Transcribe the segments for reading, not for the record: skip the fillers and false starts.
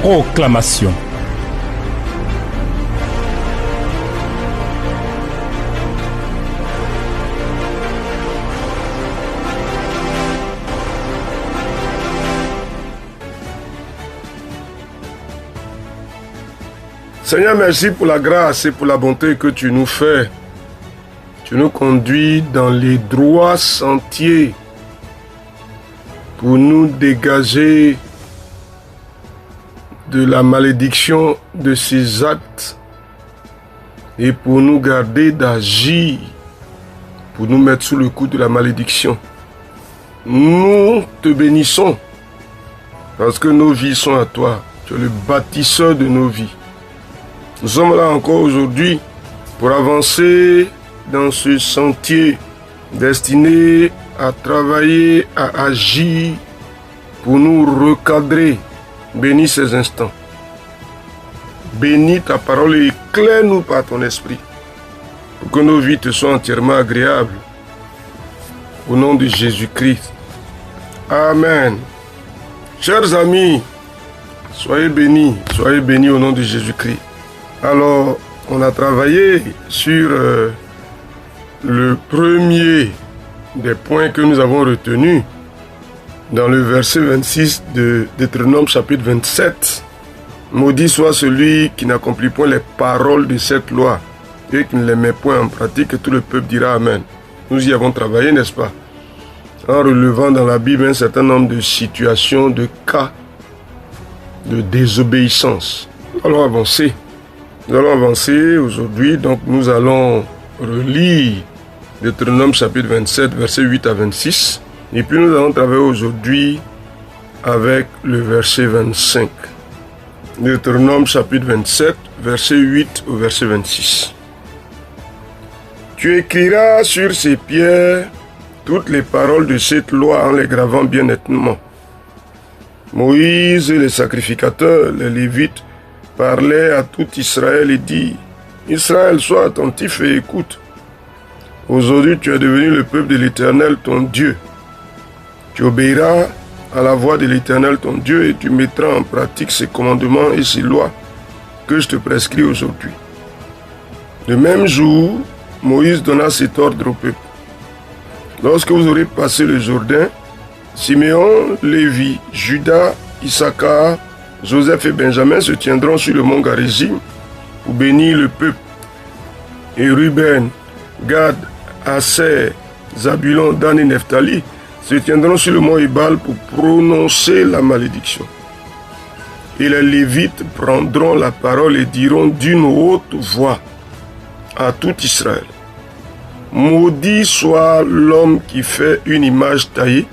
Proclamation. Seigneur, merci pour la grâce et pour la bonté que tu nous fais. Tu nous conduis dans les droits sentiers pour nous dégager de la malédiction de ces actes et pour nous garder d'agir, pour nous mettre sous le coup de la malédiction. Nous te bénissons parce que nos vies sont à toi. Tu es le bâtisseur de nos vies. Nous sommes là encore aujourd'hui pour avancer dans ce sentier destiné à travailler, à agir, pour nous recadrer. Bénis ces instants. Bénis ta parole et éclaire-nous par ton esprit pour que nos vies te soient entièrement agréables. Au nom de Jésus-Christ. Amen. Chers amis, soyez bénis au nom de Jésus-Christ. Alors, on a travaillé sur le premier des points que nous avons retenus dans le verset 26 de Deutéronome chapitre 27. Maudit soit celui qui n'accomplit point les paroles de cette loi et qui ne les met point en pratique, et tout le peuple dira Amen. Nous y avons travaillé, n'est-ce pas? En relevant dans la Bible un certain nombre de situations, de cas de désobéissance. Nous allons avancer. Aujourd'hui, donc nous allons relire Deutéronome chapitre 27, versets 8 à 26. Et puis nous allons travailler aujourd'hui avec le verset 25. Deutéronome chapitre 27, verset 8 au verset 26. Tu écriras sur ces pierres toutes les paroles de cette loi en les gravant bien nettement. Moïse et les sacrificateurs, les Lévites, parlaient à tout Israël et dit, Israël, sois attentif et écoute. Aujourd'hui, tu es devenu le peuple de l'Éternel, ton Dieu. Tu obéiras à la voix de l'Éternel, ton Dieu, et tu mettras en pratique ses commandements et ses lois que je te prescris aujourd'hui. Le même jour, Moïse donna cet ordre au peuple. Lorsque vous aurez passé le Jourdain, Siméon, Lévi, Judas, Issachar, Joseph et Benjamin se tiendront sur le mont Garizim pour bénir le peuple. Et Ruben, Gad, Aser, Zabulon, Dan et Nephtali se tiendront sur le mont Ebal pour prononcer la malédiction. Et les Lévites prendront la parole et diront d'une haute voix à tout Israël. Maudit soit l'homme qui fait une image taillée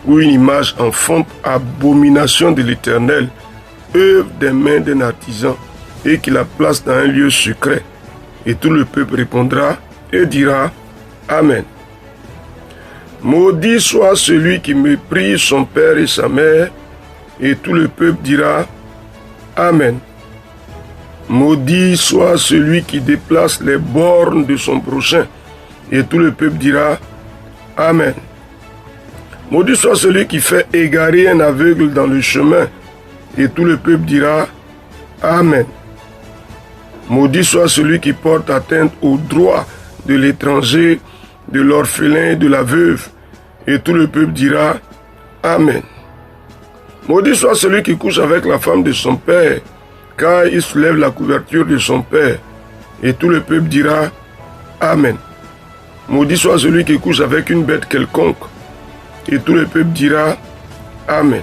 ou une image en fonte, abomination de l'Éternel, œuvre des mains d'un artisan, et qui la place dans un lieu secret. Et tout le peuple répondra et dira Amen. Maudit soit celui qui méprise son père et sa mère, et tout le peuple dira Amen. Maudit soit celui qui déplace les bornes de son prochain, et tout le peuple dira Amen. Maudit soit celui qui fait égarer un aveugle dans le chemin, et tout le peuple dira Amen. Maudit soit celui qui porte atteinte aux droits de l'étranger, de l'orphelin et de la veuve, et tout le peuple dira Amen. Maudit soit celui qui couche avec la femme de son père, car il soulève la couverture de son père, et tout le peuple dira Amen. Maudit soit celui qui couche avec une bête quelconque, et tout le peuple dira Amen.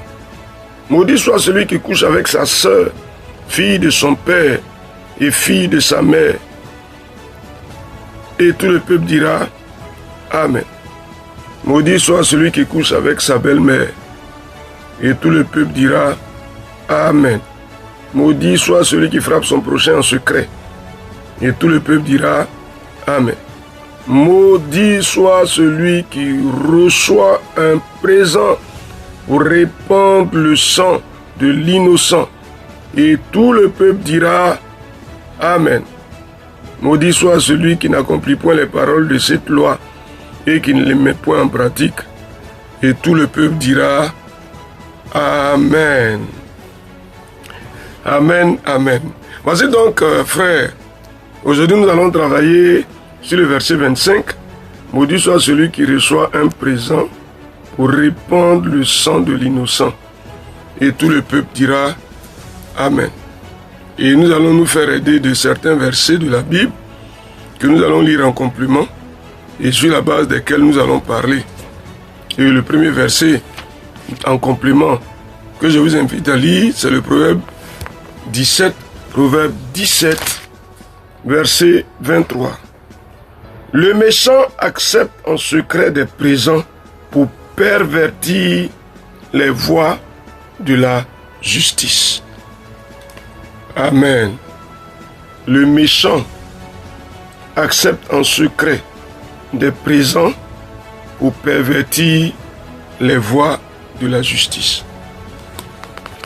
Maudit soit celui qui couche avec sa sœur, fille de son père et fille de sa mère. Et tout le peuple dira Amen. Maudit soit celui qui couche avec sa belle-mère. Et tout le peuple dira Amen. Maudit soit celui qui frappe son prochain en secret. Et tout le peuple dira Amen. Maudit soit celui qui reçoit un présent pour répandre le sang de l'innocent. Et tout le peuple dira Amen. Maudit soit celui qui n'accomplit point les paroles de cette loi et qui ne les met point en pratique. Et tout le peuple dira Amen. Amen, amen. Voici donc, frère, aujourd'hui nous allons travailler sur le verset 25. Maudit soit celui qui reçoit un présent pour répandre le sang de l'innocent. Et tout le peuple dira Amen. Et nous allons nous faire aider de certains versets de la Bible que nous allons lire en complément et sur la base desquels nous allons parler. Et le premier verset en complément que je vous invite à lire, c'est le Proverbe 17, verset 23. Le méchant accepte en secret des présents pour pervertir les voies de la justice. Amen. Le méchant accepte en secret des présents pour pervertir les voies de la justice.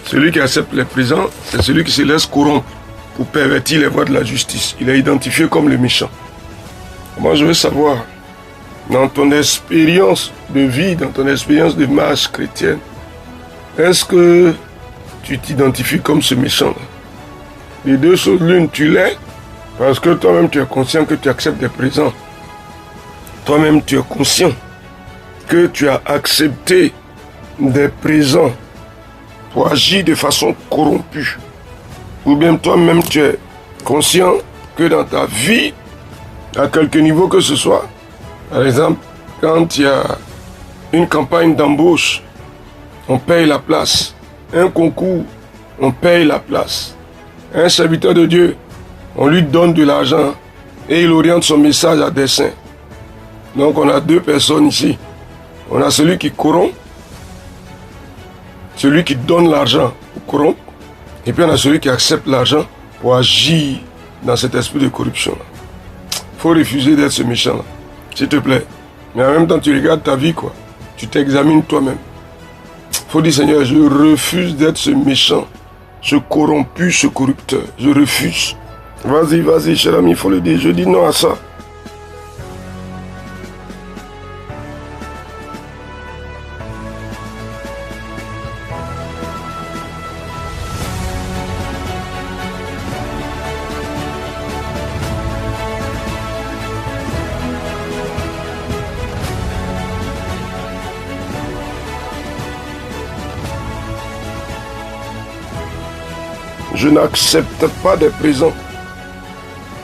Celui qui accepte les présents, c'est celui qui se laisse corrompre pour pervertir les voies de la justice. Il est identifié comme le méchant. Moi, je veux savoir, dans ton expérience de vie, dans ton expérience de marche chrétienne, est-ce que tu t'identifies comme ce méchant-là? Les deux choses, l'une, tu l'es, parce que toi-même, tu es conscient que tu acceptes des présents. Toi-même, tu es conscient que tu as accepté des présents pour agir de façon corrompue. Ou bien toi-même, tu es conscient que dans ta vie, à quelque niveau que ce soit, par exemple, quand il y a une campagne d'embauche, on paye la place. Un concours, on paye la place. Un serviteur de Dieu, on lui donne de l'argent et il oriente son message à dessein. Donc on a deux personnes ici. On a celui qui corrompt, celui qui donne l'argent pour corrompre, et puis on a celui qui accepte l'argent pour agir dans cet esprit de corruption. Il faut refuser d'être ce méchant-là, s'il te plaît. Mais en même temps, tu regardes ta vie, quoi. Tu t'examines toi-même. Il faut dire, Seigneur, je refuse d'être ce méchant, ce corrompu, ce corrupteur. Je refuse. Vas-y, vas-y, cher ami, il faut le dire. Je dis non à ça. Je n'accepte pas des présents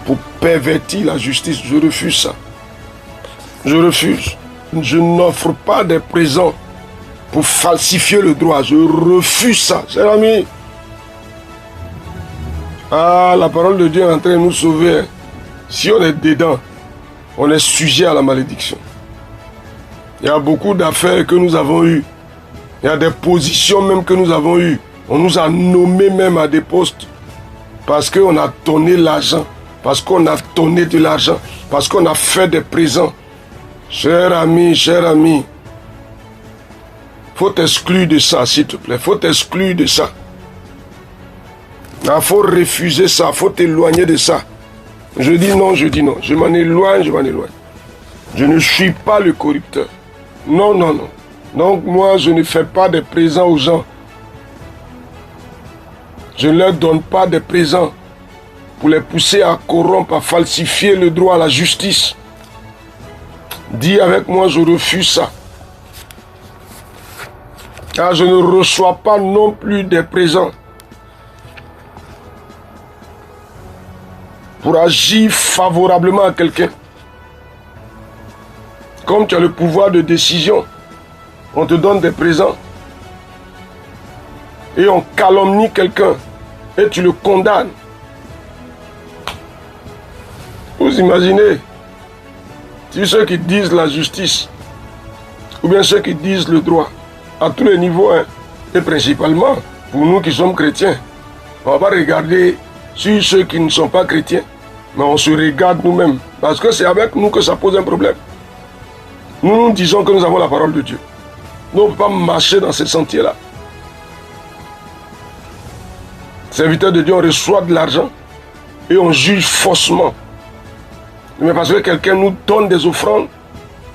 pour pervertir la justice. Je refuse ça. Je refuse. Je n'offre pas des présents pour falsifier le droit. Je refuse ça. Cher ami. Ah, la parole de Dieu est en train de nous sauver. Si on est dedans, on est sujet à la malédiction. Il y a beaucoup d'affaires que nous avons eues. Il y a des positions même que nous avons eues. On nous a nommés même à des postes parce qu'on a donné l'argent, parce qu'on a donné de l'argent, parce qu'on a fait des présents. Cher ami, faut t'exclure de ça, s'il te plaît. Faut t'exclure de ça. Il faut refuser ça, faut t'éloigner de ça. Je dis non, je dis non. Je m'en éloigne, je m'en éloigne. Je ne suis pas le corrupteur. Non, non, non. Donc moi, je ne fais pas des présents aux gens. Je ne leur donne pas des présents pour les pousser à corrompre, à falsifier le droit à la justice. Dis avec moi, je refuse ça. Car je ne reçois pas non plus des présents pour agir favorablement à quelqu'un. Comme tu as le pouvoir de décision, on te donne des présents et on calomnie quelqu'un et tu le condamnes. Vous imaginez, si ceux qui disent la justice, ou bien ceux qui disent le droit, à tous les niveaux, hein, et principalement pour nous qui sommes chrétiens, on va regarder sur ceux qui ne sont pas chrétiens, mais on se regarde nous-mêmes, parce que c'est avec nous que ça pose un problème. Nous disons que nous avons la parole de Dieu. Nous ne pouvons pas marcher dans ce sentier-là. Serviteurs de Dieu, on reçoit de l'argent et on juge faussement. Mais parce que quelqu'un nous donne des offrandes,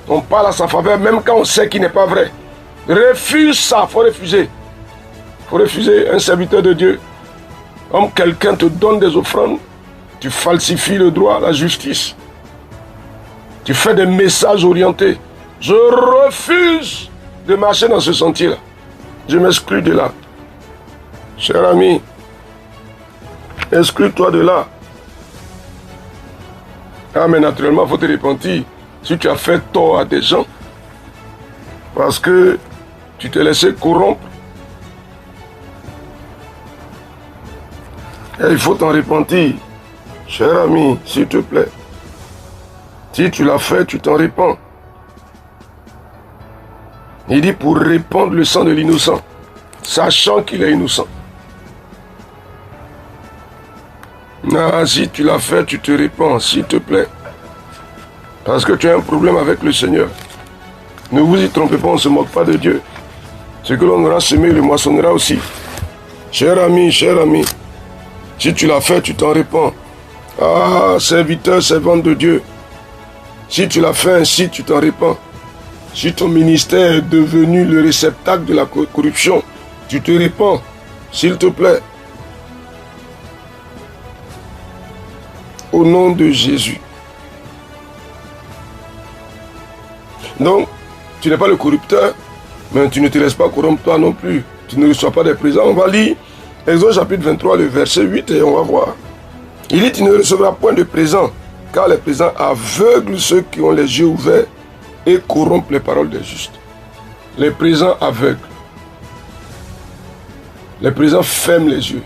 on parle à sa faveur, même quand on sait qu'il n'est pas vrai. Refuse ça, il faut refuser. Il faut refuser. Un serviteur de Dieu Comme quelqu'un te donne des offrandes, tu falsifies le droit, la justice. Tu fais des messages orientés. Je refuse de marcher dans ce sentier-là. Je m'exclus de là. Cher ami, exclus-toi de là. Ah, mais naturellement, il faut te repentir. Si tu as fait tort à des gens, parce que tu t'es laissé corrompre, et il faut t'en repentir. Cher ami, s'il te plaît. Si tu l'as fait, tu t'en repens. Il dit pour répandre le sang de l'innocent, sachant qu'il est innocent. Ah, si tu l'as fait, tu te repens, s'il te plaît. Parce que tu as un problème avec le Seigneur. Ne vous y trompez pas, on ne se moque pas de Dieu. Ce que l'on aura semé, le moissonnera aussi. Cher ami, si tu l'as fait, tu t'en repens. Ah, serviteur, servante de Dieu. Si tu l'as fait ainsi, tu t'en repens. Si ton ministère est devenu le réceptacle de la corruption, tu te repens, s'il te plaît. Au nom de Jésus. Donc, tu n'es pas le corrupteur, mais tu ne te laisses pas corrompre toi non plus. Tu ne reçois pas des présents. On va lire Exode chapitre 23, le verset 8, et on va voir. Il dit, tu ne recevras point de présents, car les présents aveuglent ceux qui ont les yeux ouverts et corrompent les paroles des justes. Les présents aveugles. Les présents ferment les yeux.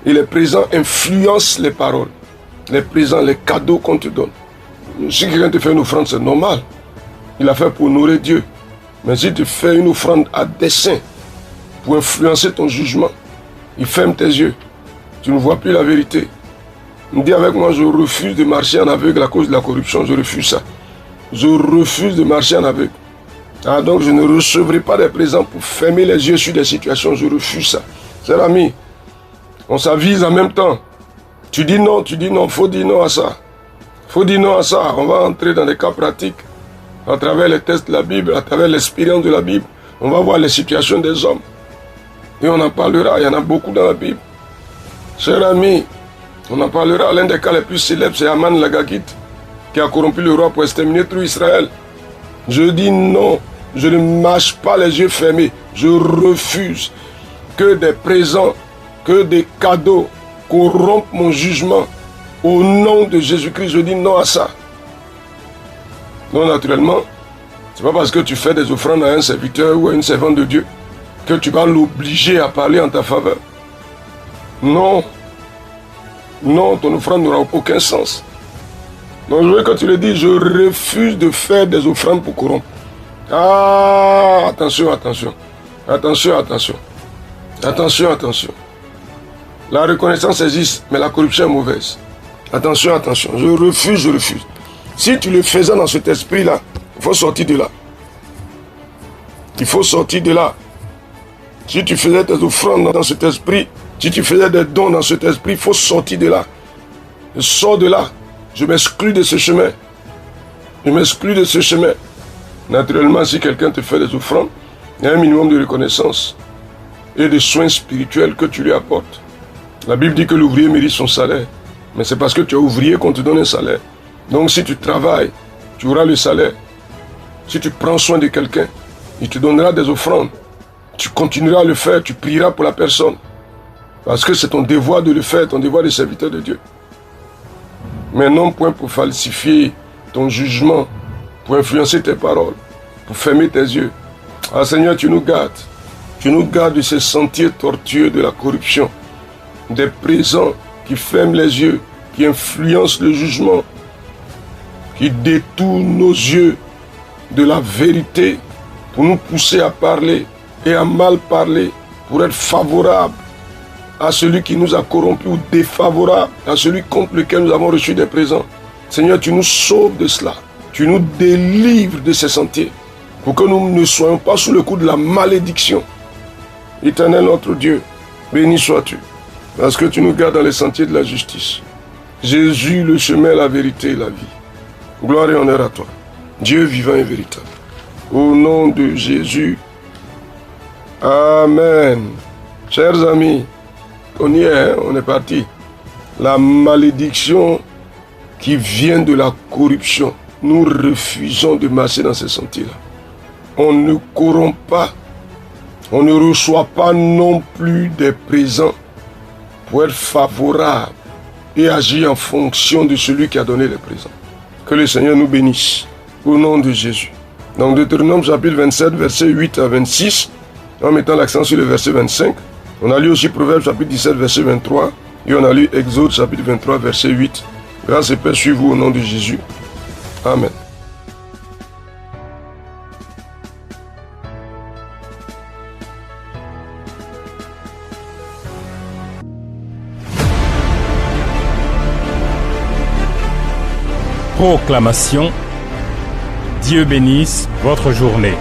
Et les présents influencent les paroles. Les présents, les cadeaux qu'on te donne. Si quelqu'un te fait une offrande, c'est normal. Il a fait pour honorer Dieu. Mais si tu fais une offrande à dessein, pour influencer ton jugement, il ferme tes yeux. Tu ne vois plus la vérité. Dis avec moi, je refuse de marcher en aveugle à cause de la corruption. Je refuse ça. Je refuse de marcher en aveugle. Ah, donc je ne recevrai pas des présents pour fermer les yeux sur des situations. Je refuse ça. Cher ami, on s'avise en même temps. Tu dis non, faut dire non à ça. Faut dire non à ça. On va entrer dans des cas pratiques. À travers les tests de la Bible, à travers l'expérience de la Bible. On va voir les situations des hommes. Et on en parlera. Il y en a beaucoup dans la Bible. Cher ami, on en parlera. L'un des cas les plus célèbres, c'est Aman l'Agagite, qui a corrompu le roi pour exterminer tout Israël. Je dis non. Je ne marche pas les yeux fermés. Je refuse que des présents, que des cadeaux corrompent mon jugement. Au nom de Jésus-Christ, je dis non à ça. Non, naturellement, c'est pas parce que tu fais des offrandes à un serviteur ou à une servante de Dieu que tu vas l'obliger à parler en ta faveur. Non. Non, ton offrande n'aura aucun sens. Donc je veux que tu le dis, je refuse de faire des offrandes pour corrompre. Ah, attention. Attention. La reconnaissance existe, mais la corruption est mauvaise. Attention. Je refuse. Si tu le faisais dans cet esprit-là, il faut sortir de là. Il faut sortir de là. Si tu faisais tes offrandes dans cet esprit, si tu faisais des dons dans cet esprit, il faut sortir de là. Je sors de là. Je m'exclus de ce chemin. Naturellement, si quelqu'un te fait des offrandes, il y a un minimum de reconnaissance et de soins spirituels que tu lui apportes. La Bible dit que l'ouvrier mérite son salaire. Mais c'est parce que tu es ouvrier qu'on te donne un salaire. Donc si tu travailles, tu auras le salaire. Si tu prends soin de quelqu'un, il te donnera des offrandes. Tu continueras à le faire, tu prieras pour la personne. Parce que c'est ton devoir de le faire, ton devoir de serviteur de Dieu. Mais non point pour falsifier ton jugement, pour influencer tes paroles, pour fermer tes yeux. Ah Seigneur, tu nous gardes. Tu nous gardes de ces sentiers tortueux de la corruption, des présents qui ferment les yeux, qui influencent le jugement, qui détournent nos yeux de la vérité pour nous pousser à parler et à mal parler, pour être favorable à celui qui nous a corrompus ou défavorable à celui contre lequel nous avons reçu des présents. Seigneur, tu nous sauves de cela. Tu nous délivres de ces sentiers pour que nous ne soyons pas sous le coup de la malédiction. Éternel notre Dieu, béni sois-tu, parce que tu nous gardes dans les sentiers de la justice. Jésus, le chemin, la vérité et la vie. Gloire et honneur à toi, Dieu vivant et véritable. Au nom de Jésus, Amen. Chers amis, on y est, hein, on est parti. La malédiction qui vient de la corruption, nous refusons de marcher dans ce sentier-là. On ne corrompt pas, on ne reçoit pas non plus des présents pour être favorable et agir en fonction de celui qui a donné les présents. Que le Seigneur nous bénisse, au nom de Jésus. Donc Deutéronome chapitre 27, versets 8 à 26, en mettant l'accent sur le verset 25. On a lu aussi Proverbes chapitre 17, verset 23, et on a lu Exode chapitre 23, verset 8. Grâce et paix suivez-vous au nom de Jésus. Amen. Proclamation. Dieu bénisse votre journée.